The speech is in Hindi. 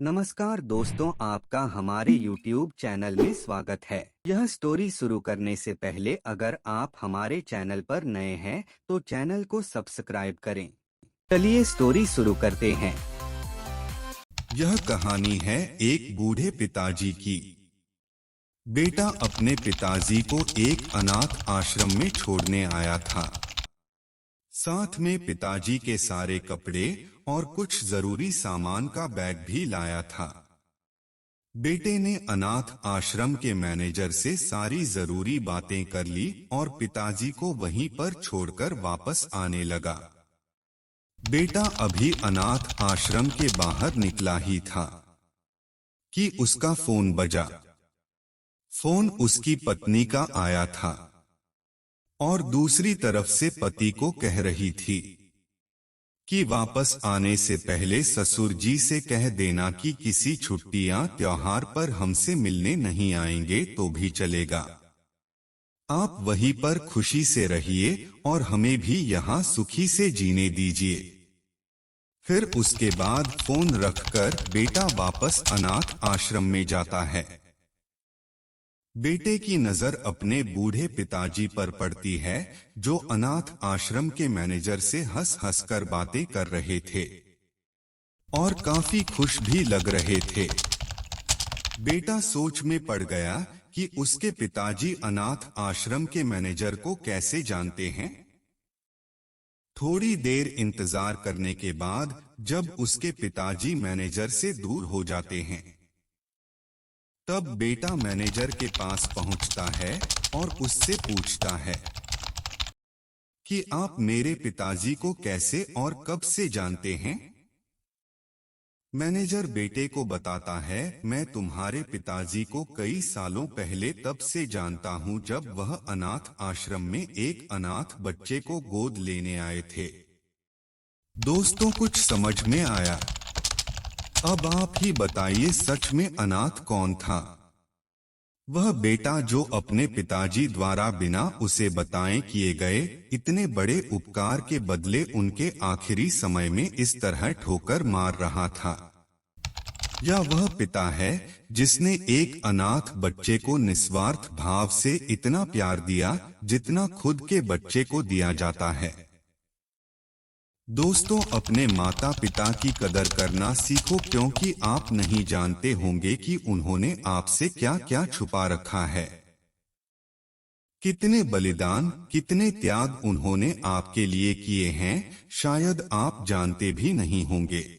नमस्कार दोस्तों, आपका हमारे YouTube चैनल में स्वागत है। यह स्टोरी शुरू करने से पहले अगर आप हमारे चैनल पर नए हैं तो चैनल को सब्सक्राइब करें। चलिए स्टोरी शुरू करते हैं। यह कहानी है एक बूढ़े पिताजी की। बेटा अपने पिताजी को एक अनाथ आश्रम में छोड़ने आया था। साथ में पिताजी के सारे कपड़े और कुछ जरूरी सामान का बैग भी लाया था। बेटे ने अनाथ आश्रम के मैनेजर से सारी जरूरी बातें कर ली और पिताजी को वहीं पर छोड़कर वापस आने लगा। बेटा अभी अनाथ आश्रम के बाहर निकला ही था कि उसका फोन बजा। फोन उसकी पत्नी का आया था और दूसरी तरफ से पति को कह रही थी कि वापस आने से पहले ससुर जी से कह देना कि किसी छुट्टी या त्योहार पर हमसे मिलने नहीं आएंगे तो भी चलेगा। आप वहीं पर खुशी से रहिए और हमें भी यहाँ सुखी से जीने दीजिए। फिर उसके बाद फोन रखकर बेटा वापस अनाथ आश्रम में जाता है। बेटे की नजर अपने बूढ़े पिताजी पर पड़ती है जो अनाथ आश्रम के मैनेजर से हंस हंस कर बातें कर रहे थे और काफी खुश भी लग रहे थे। बेटा सोच में पड़ गया कि उसके पिताजी अनाथ आश्रम के मैनेजर को कैसे जानते हैं। थोड़ी देर इंतजार करने के बाद जब उसके पिताजी मैनेजर से दूर हो जाते हैं तब बेटा मैनेजर के पास पहुंचता है और उससे पूछता है कि आप मेरे पिताजी को कैसे और कब से जानते हैं। मैनेजर बेटे को बताता है, मैं तुम्हारे पिताजी को कई सालों पहले तब से जानता हूं जब वह अनाथ आश्रम में एक अनाथ बच्चे को गोद लेने आए थे। दोस्तों, कुछ समझ में आया? अब आप ही बताइए, सच में अनाथ कौन था? वह बेटा जो अपने पिताजी द्वारा बिना उसे बताए किए गए इतने बड़े उपकार के बदले उनके आखिरी समय में इस तरह ठोकर मार रहा था, या वह पिता है जिसने एक अनाथ बच्चे को निस्वार्थ भाव से इतना प्यार दिया जितना खुद के बच्चे को दिया जाता है। दोस्तों, अपने माता पिता की कदर करना सीखो क्योंकि आप नहीं जानते होंगे कि उन्होंने आपसे क्या क्या छुपा रखा है। कितने बलिदान, कितने त्याग उन्होंने आपके लिए किए हैं, शायद आप जानते भी नहीं होंगे।